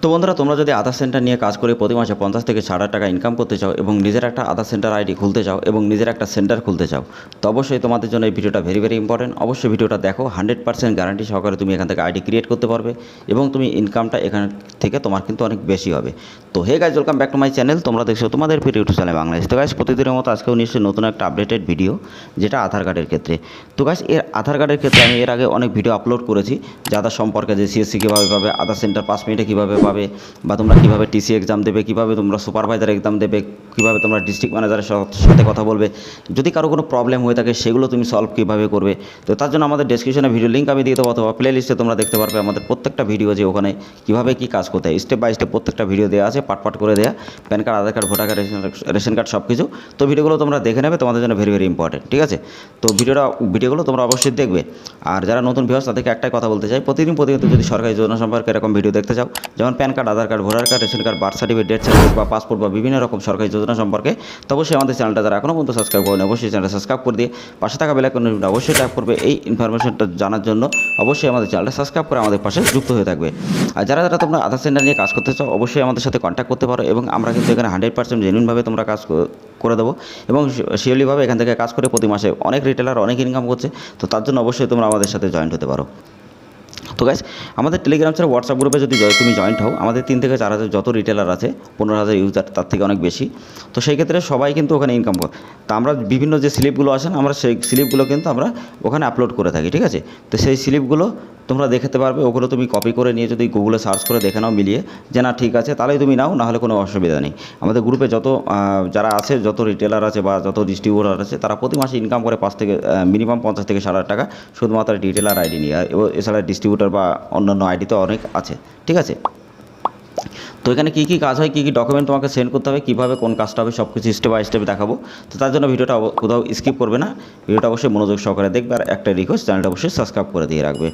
তো বন্ধুরা, তোমরা যদি আধার সেন্টার নিয়ে কাজ করে প্রতি মাসে 50 থেকে 60 টাকা ইনকাম করতে চাও এবং নিজের একটা আধার সেন্টার আইডি খুলতে চাও এবং নিজের একটা সেন্টার খুলতে চাও, তো অবশ্যই তোমাদের জন্য এই ভিডিওটা ভেরি ইম্পর্টেন্ট। অবশ্যই ভিডিওটা দেখো, 100% গ্যারান্টি সহকারে তুমি এখান থেকে আইডি ক্রিয়েট করতে পারবে এবং তুমি ইনকামটা এখান থেকে তোমার কিন্তু অনেক বেশি হবে। তো hey guys, welcome back to my channel. তোমরা দেখছো তোমাদের প্রিয় ইউটিউব চ্যানেল বাংলাদেশ। তো গাইজ, প্রতিদিনের মতো আজকেও নিশ্চয়ই নতুন একটা আপডেটেড ভিডিও, যেটা আধার কার্ডের ক্ষেত্রে। তো গাইজ, আধার কার্ডের ক্ষেত্রে আমি এর আগে অনেক ভিডিও আপলোড করেছি, যে আধার সম্পর্কে, যে সিএসসি কীভাবে পাবে, আধার সেন্টার 5 মিনিটে কীভাবে পাবে, বা তোমরা কীভাবে টিসি এক্সাম দেবে, কীভাবে তোমরা সুপারভাইজার এক্সাম দেবে, কীভাবে তোমরা ডিস্ট্রিক্ট ম্যানেজারের সাথে কথা বলবে, যদি কারো কোনো প্রবলেম হয়ে থাকে সেগুলো তুমি সলভ কীভাবে করবে। তো তার জন্য আমাদের ডেসক্রিপশনে ভিডিও লিঙ্ক আমি দিয়ে দেবো, অথবা প্লে লিস্টে তোমরা দেখতে পারবে আমাদের প্রত্যেকটা ভিডিও, যে ওখানে কীভাবে কী কাজ করতে হয় স্টেপ বাই স্টেপ প্রত্যেকটা ভিডিও দেওয়া আছে, পাট করে দেওয়া, PAN card, Aadhaar card, voter card, ration card সব কিছু। তো ভিডিওগুলো তোমরা দেখে নেবে, তোমাদের জন্য ভেরি ইম্পর্টেন্ট, ঠিক আছে। তো ভিডিওগুলো তোমরা অবশ্যই দেখবে। আর যারা নতুন ভিউয়ার্স, তাদেরকে একটাই কথা বলতে চাই, প্রতিদিন যদি সরকারি যোজনা সম্পর্কে এরকম ভিডিও দেখতে চাও, যেমন PAN card, Aadhaar card, voter card, ration card, birth certificate, death certificate বা পাসপোর্ট বা বিভিন্ন রকম সরকারি যোজনা সম্পর্কে, তো অবশ্যই আমাদের চ্যানেলটা যারা এখনও পর্যন্ত সাবস্ক্রাইব করেন, অবশ্যই চ্যানেলটা সাবস্ক্রাইব করে দিয়ে পাশে থাকা বেল আইকনটা অবশ্যই ট্যাপ করবে। এই ইনফরমেশনটা জানার জন্য অবশ্যই আমাদের চ্যানেলটা সাবস্ক্রাইব করে আমাদের পাশে যুক্ত হয়ে থাকবে। আর যারা তোমরা আধার সেন্টার নিয়ে কাজ করতে চাও, অবশ্যই আমাদের সাথে কন্ট্যাক্ট করতে পারো, এবং আমরা কিন্তু এখানে 100% জেনুইনভাবে তোমরা কাজ করে দেবো, এবং শিওরলিভাবে এখান থেকে কাজ করে প্রতি মাসে অনেক রিটেলার অনেক ইনকাম করছে। তো তার জন্য অবশ্যই তোমরা আমাদের সাথে জয়েন্ট হতে পারো। তো গাইস, আমাদের টেলিগ্রাম ছাড়া হোয়াটসঅ্যাপ গ্রুপে যদি তুমি জয়েন্ট হও, আমাদের 3 থেকে 4 হাজার যত রিটেলার আছে, 15,000 ইউজার, তার থেকে অনেক বেশি। তো সেই ক্ষেত্রে সবাই কিন্তু ওখানে ইনকাম করে। তা আমরা বিভিন্ন যে স্লিপগুলো আসেন, আমরা সেই স্লিপগুলো কিন্তু আমরা ওখানে আপলোড করে থাকি, ঠিক আছে। তো সেই স্লিপগুলো তোমরা দেখতে পারবে, ওগুলো তুমি কপি করে নিয়ে যদি গুগলে সার্চ করে দেখে নাও, মিলিয়ে যে না ঠিক আছে, তাহলেই তুমি নাও, নাহলে কোনো অসুবিধা নেই। আমাদের গ্রুপে যারা আছে, যত রিটেলার আছে বা যত ডিস্ট্রিবিউটার আছে, তারা প্রতি মাসে ইনকাম করে মিনিমাম 50 থেকে 60 টাকা, শুধুমাত্র রিটেলার আইডি নিয়ে। এবং এছাড়া ডিস্ট্রিবিউটার বা অন্যান্য আইডি তো অনেক আছে, ঠিক আছে। তো এখানে কী কী কাজ হয়, কী কী ডকুমেন্ট তোমাকে সেন্ড করতে হবে, কীভাবে কোন কাজটা হবে, সব কিছু স্টেপ বাই স্টেপ দেখাবো। তো তার জন্য ভিডিওটা কোথাও স্কিপ করবে না, ভিডিওটা অবশ্যই মনোযোগ সহকারে দেখবে। আর একটা রিকোয়েস্ট, চ্যানেলটা অবশ্যই সাবস্ক্রাইব করে দিয়ে রাখবে।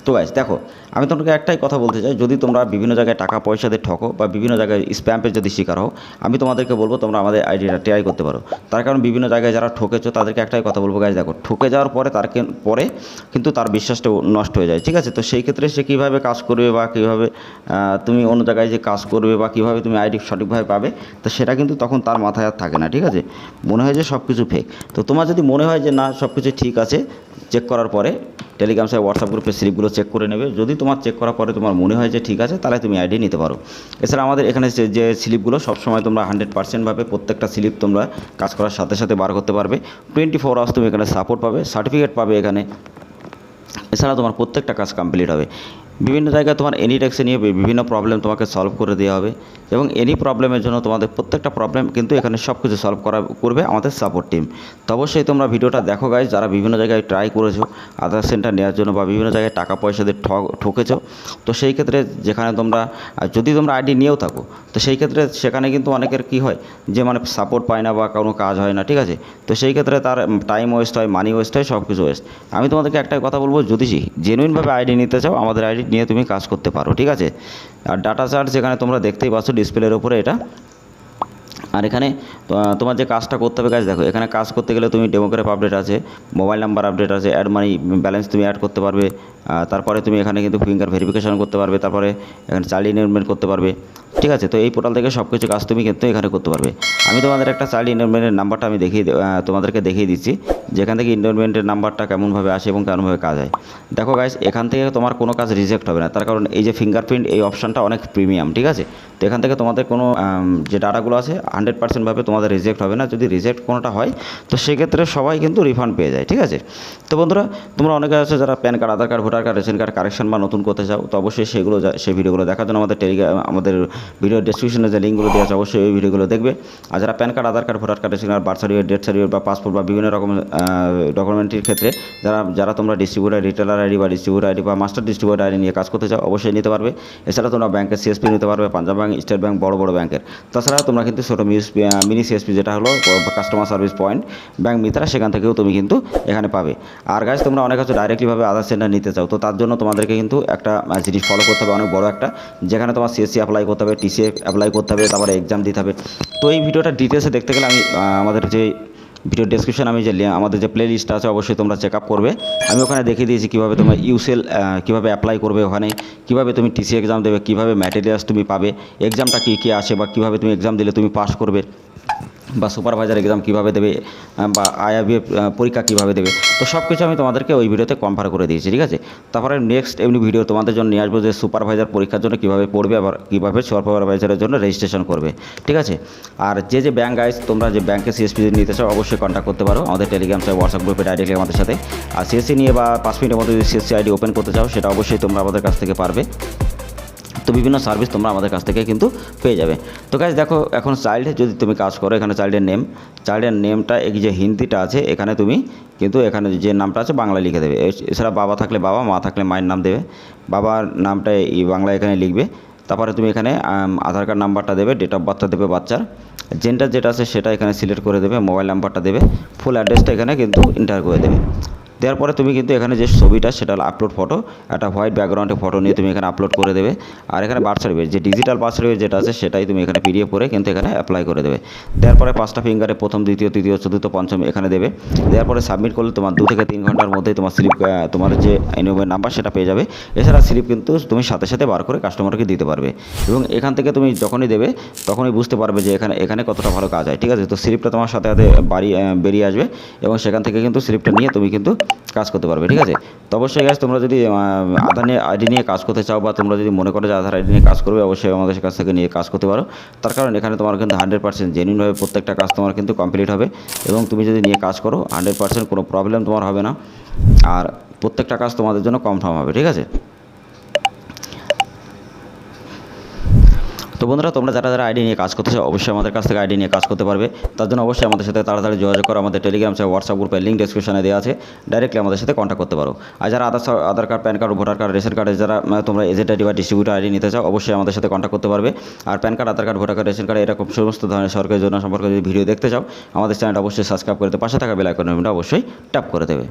তো গাইস দেখো, আমি তোমাকে একটাই কথা বলতে চাই, যদি তোমরা বিভিন্ন জায়গায় টাকা পয়সা দিয়ে ঠকো বা বিভিন্ন জায়গায় স্প্যাম্পের যদি শিকার হও, আমি তোমাদেরকে বলবো তোমরা আমাদের আইডিটা ট্রাই করতে পারো। তার কারণ বিভিন্ন জায়গায় যারা ঠকেছো, তাদেরকে একটাই কথা বলবো গাইস, দেখো, ঠকে যাওয়ার পরে পরে কিন্তু তার বিশ্বাসটা নষ্ট হয়ে যায়, ঠিক আছে। তো সেই ক্ষেত্রে সে কীভাবে কাজ করবে বা কীভাবে তুমি অন্য জায়গায় যে কাজ করবে বা কীভাবে তুমি আইডি সঠিকভাবে পাবে, তো সেটা কিন্তু তখন তার মাথায় আর থাকে না, ঠিক আছে। মনে হয় যে সব কিছু ফেক। তো তোমার যদি মনে হয় যে না, সব কিছু ঠিক আছে, চেক করার পরে টেলিগ্রাম সাথে হোয়াটসঅ্যাপ গ্রুপের স্লিপগুলো চেক করে নেবে। যদি তোমার চেক করার পরে তোমার মনে হয় যে ঠিক আছে, তাহলে তুমি আইডি নিতে পারো। এছাড়া আমাদের এখানে যে স্লিপগুলো সবসময় তোমরা 100%ভাবে প্রত্যেকটা স্লিপ তোমরা কাজ করার সাথে সাথে বার করতে পারবে। 24 আওয়ার্স তুমি এখানে সাপোর্ট পাবে, সার্টিফিকেট পাবে এখানে। এছাড়া তোমার প্রত্যেকটা কাজ কমপ্লিট হবে। বিভিন্ন জায়গায় তোমার এনি ট্যাক্সে নিয়ে বিভিন্ন প্রবলেম তোমাকে সলভ করে দেওয়া হবে, এবং এনি প্রবলেমের জন্য তোমাদের প্রত্যেকটা প্রবলেম কিন্তু এখানে সব কিছু সলভ করবে আমাদের সাপোর্ট টিম। তো অবশ্যই তোমরা ভিডিওটা দেখো গাইজ, যারা বিভিন্ন জায়গায় ট্রাই করেছো আধার সেন্টার নেওয়ার জন্য বা বিভিন্ন জায়গায় টাকা পয়সা দিয়ে ঠকেছো। তো সেই ক্ষেত্রে যেখানে যদি তোমরা আইডি নিয়েও থাকো, তো সেই ক্ষেত্রে সেখানে কিন্তু অনেকের কী হয়, যে মানে সাপোর্ট পায় না বা কোনো কাজ হয় না, ঠিক আছে। তো সেই ক্ষেত্রে তার টাইম ওয়েস্ট হয়, মানি ওয়েস্ট হয়, সব কিছু ওয়েস্ট। আমি তোমাদেরকে একটাই কথা বলবো, যদি জেনুইনভাবে আইডি নিতে চাও, আমাদের আইডি নিয়ে তুমি কাজ করতে পারো, ঠিক আছে। আর ডাটা চার্জ যেখানে তোমরা দেখতেই পাচ্ছ ডিসপ্লের উপরে এটা। আর এখানে তোমার যে কাজটা করতে হবে গাইজ, দেখো, এখানে কাজ করতে গেলে তুমি ডেমোগ্রাফ আপডেট আছে, মোবাইল নাম্বার আপডেট আছে, অ্যাড মানি ব্যালেন্স তুমি অ্যাড করতে পারবে। তারপরে তুমি এখানে কিন্তু ফিঙ্গার ভেরিফিকেশন করতে পারবে, তারপরে এখানে চাইল্ড ইনরোলমেন্ট করতে পারবে, ঠিক আছে। তো এই পোর্টাল থেকে সব কিছু কাজ তুমি কিন্তু এখানে করতে পারবে। আমি তোমাদের একটা চাইল্ড ইনরোলমেন্টের নাম্বারটা আমি তোমাদেরকে দেখিয়ে দিচ্ছি, যেখান থেকে ইনরোলমেন্টের নাম্বারটা কেমনভাবে আসে এবং কেমনভাবে কাজ হয়। দেখো গাইজ, এখান থেকে তোমার কোনো কাজ রিজেক্ট হবে না, তার কারণ এই যে ফিঙ্গারপ্রিন্ট, এই অপশানটা অনেক প্রিমিয়াম, ঠিক আছে। তো এখান থেকে তোমাদের কোনো যে ডাটাগুলো আছে 100%ভাবে তোমাদের রিজেক্ট হবে না। যদি রিজেক্ট কোনোটা হয়, তো সেক্ষেত্রে সবাই কিন্তু রিফান্ড পেয়ে যায়, ঠিক আছে। তো বন্ধুরা, তোমরা অনেকে আছে যারা PAN card, Aadhaar card, voter card, ration card correction বা নতুন করতে চাও, তো অবশ্যই সেই ভিডিওগুলো দেখার জন্য আমাদের ভিডিও ডেসক্রিপশনে যে লিঙ্কগুলো দেওয়া আছে, অবশ্যই এই ভিডিওগুলো দেখবে। আর যারা PAN card, Aadhaar card, voter card, ration card, birth certificate, death certificate বা পাসপোর্ট বা বিভিন্ন রকম ডকুমেন্টের ক্ষেত্রে যারা তোমরা ডিস্ট্রিবিউটার, রিটেলার আইডি বা ডিস্ট্রিবিউটার আইডি বা মাস্টার ডিস্ট্রিবিউটার আইডি নিয়ে কাজ করতে চাও, অবশ্যই নিতে পারবে। এছাড়া তোমরা ব্যাংকের সিএসপি নিতে পারবে, পাঞ্জাব ব্যাংক, স্টেট ব্যাংক, বড় ব্যাংকের। তাছাড়া তোমরা কিন্তু ছোটো মিনি সিএসপি, যেটা হলো customer service point, bank Mitra, সেখান থেকেও তুমি কিন্তু এখানে পাবে। আর গাইজ, তোমরা অনেক হচ্ছে ডাইরেক্টলিভাবে আধার সেন্টার নিতে চাও, তো তার জন্য তোমাদেরকে কিন্তু একটা জিনিস ফলো করতে হবে, অনেক বড় একটা, যেখানে তোমার সিএসসি অ্যাপ্লাই করতে হবে, টিসি অ্যাপ্লাই করতে হবে, তারপরে এক্সাম দিতে হবে। তো এই ভিডিওটা ডিটেলসে দেখতে গেলে আমি আমাদের যে ভিডিও ডেসক্রিপশন আমি যে আমাদের যে প্লে লিস্ট আছে অবশ্যই তোমরা চেক আপ করবে। আমি ওখানে দেখিয়ে দিয়েছি কীভাবে তোমরা ইউসেল কীভাবে অ্যাপ্লাই করবে, ওখানে কীভাবে তুমি টিসি এক্সাম দেবে, কীভাবে ম্যাটেরিয়ালস তুমি পাবে, এক্সামটা কী কী আসে বা কীভাবে তুমি এক্সাম দিলে তুমি পাস করবে, বা সুপারভাইজার এক্সাম কীভাবে দেবে, বা আইআরবিএফ পরীক্ষা কীভাবে দেবে। তো সব কিছু আমি তোমাদেরকে ওই ভিডিওতে কনভার করে দিয়েছি, ঠিক আছে। তারপরে নেক্সট এমনি ভিডিও তোমাদের জন্য নিয়ে আসবো যে সুপারভাইজার পরীক্ষার জন্য কীভাবে পড়বে, আবার কীভাবে সুপারভাইজারের জন্য রেজিস্ট্রেশন করবে, ঠিক আছে। আর যে ব্যাঙ্ক গাইজ তোমরা যে ব্যাঙ্কে সিএসপি নিতে চাও অবশ্যই কন্ট্যাক্ট করতে পারো আমাদের টেলিগ্রাম সাইট হোয়াটসঅ্যাপ গ্রুপে ডাইরেক্টলি আমাদের সাথে। আর সিএসসি নিয়ে বা 5 মিনিটের মধ্যে যদি সিএসসি আইডি ওপেন করতে চাও সেটা অবশ্যই তোমরা আমাদের কাছ থেকে পারবে। তো বিভিন্ন সার্ভিস তোমরা আমাদের কাছ থেকে কিন্তু পেয়ে যাবে। তো গাইজ দেখো, এখন চাইল্ডে যদি তুমি কাজ করো, এখানে চাইল্ডের নেমটা এই যে হিন্দিটা আছে এখানে তুমি কিন্তু এখানে যে নামটা আছে বাংলা লিখে দেবে। এছাড়া বাবা থাকলে বাবা, মা থাকলে মায়ের নাম দেবে। বাবার নামটা এই বাংলা এখানে লিখবে। তারপরে তুমি এখানে আধার কার্ড নাম্বারটা দেবে, ডেট অফ বার্থটা দেবে বাচ্চার, জেন্ডার যেটা আছে সেটা এখানে সিলেক্ট করে দেবে, মোবাইল নাম্বারটা দেবে, ফুল অ্যাড্রেসটা এখানে কিন্তু এন্টার করে দেবে। দেওয়ার পরে তুমি কিন্তু এখানে যে ছবিটা সেটা আপলোড ফটো, একটা হোয়াইট ব্যাকগ্রাউন্ডে ফটো নিয়ে তুমি এখানে আপলোড করে দেবে। আর এখানে বার্থ সার্টিফিকেট যে ডিজিটাল বার্থ সার্টিফিকেট যেটা আছে সেটাই তুমি এখানে পিডিএফ করে কিন্তু এখানে অ্যাপ্লাই করে দেবে। দেওয়ার পরে 5টা ফিঙ্গারে প্রথম, দ্বিতীয়, তৃতীয়, চতুর্থ, পঞ্চম এখানে দেবে। দেওয়ার পরে সাবমিট করলে তোমার 2 থেকে 3 ঘন্টার মধ্যেই তোমার স্লিপ, তোমার যে এনওএমের নাম্বার সেটা পেয়ে যাবে। এছাড়া স্লিপ কিন্তু তুমি সাথে সাথে বার করে কাস্টমারকে দিতে পারবে, এবং এখান থেকে তুমি যখনই দেবে তখনই বুঝতে পারবে যে এখানে কতটা ভালো কাজ হয়, ঠিক আছে। তো স্লিপটা তোমার সাথে সাথে বেরিয়ে আসবে, এবং সেখান থেকে কিন্তু স্লিপটা নিয়ে তুমি কিন্তু কাজ করতে পারবে, ঠিক আছে। তো অবশ্যই গাইজ তোমরা যদি আধার আইডি নিয়ে কাজ করতে চাও, বা তোমরা যদি মনে করো যে আধার আইডি নিয়ে কাজ করবে, অবশ্যই আমাদের কাছ থেকে নিয়ে কাজ করতে পারো। তার কারণ এখানে তোমার কিন্তু 100% জেনুইনভাবে প্রত্যেকটা কাজ তোমার কিন্তু কমপ্লিট হবে, এবং তুমি যদি নিয়ে কাজ করো 100% কোনো প্রবলেম তোমার হবে না, আর প্রত্যেকটা কাজ তোমাদের জন্য কনফার্ম হবে, ঠিক আছে। তো বন্ধুরা, তোমরা যারা আইডি নিয়ে কাজ করতে চাও অবশ্যই আমাদের কাছ থেকে আইডি নিয়ে কাজ করতে পারবে। তার জন্য অবশ্যই আমাদের সাথে তাড়াতাড়ি যোগাযোগ করো। আমাদের টেলিগ্রাম সাইট হোয়াটসঅ্যাপ গ্রুপের লিঙ্ক ডেসক্রিপশনে দেওয়া আছে, ডাইরেক্টলি আমাদের সাথে কন্ট্যাক্ট করতে পারো। আর যারা Aadhaar card, PAN card, voter card, ration কার্ডে যারা তোমরা এজেন্ট আইডি বা ডিস্ট্রিবিউটার আইডি নিতে চাও অবশ্যই আমাদের সাথে কন্ট্যাক্ট করতে পারবে। আর PAN card, Aadhaar card, voter card, ration card এরকম সমস্ত ধরনের সরকারি যোজনা সম্পর্কে যদি ভিডিও দেখতে চাও আমাদের চ্যানেলটা অবশ্যই সাবস্ক্রাইব করে পাশে থাকা বেল আইকনটা অবশ্যই ট্যাপ করে দেবে।